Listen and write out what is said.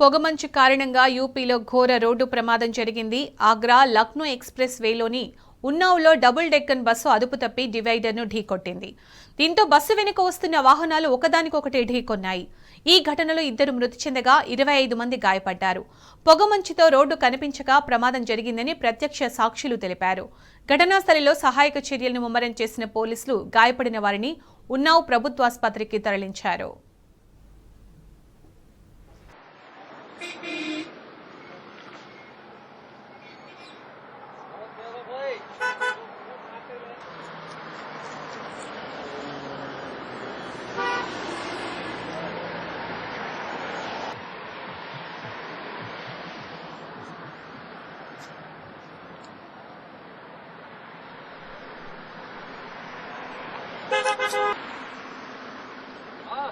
పొగమంచు కారణంగా యూపీలో ఘోర రోడ్డు ప్రమాదం జరిగింది. ఆగ్రా లక్నో ఎక్స్ప్రెస్ వేలోని ఉన్నావ్లో డబుల్ డెక్కన్ బస్సు అదుపు తప్పి డివైడర్ను ఢీకొట్టింది. దీంతో బస్సు వెనుక వస్తున్న వాహనాలు ఒకదానికొకటి ఢీకొన్నాయి. ఈ ఘటనలో 2 మృతి చెందగా 25 మంది గాయపడ్డారు. పొగమంచుతో రోడ్డు కనిపించక ప్రమాదం జరిగిందని ప్రత్యక్ష సాక్షులు తెలిపారు. ఘటనా స్థలిలో సహాయక చర్యలను ముమ్మరం చేసిన పోలీసులు గాయపడిన వారిని ఉన్నావ్ ప్రభుత్వాసుపత్రికి తరలించారు. हाँ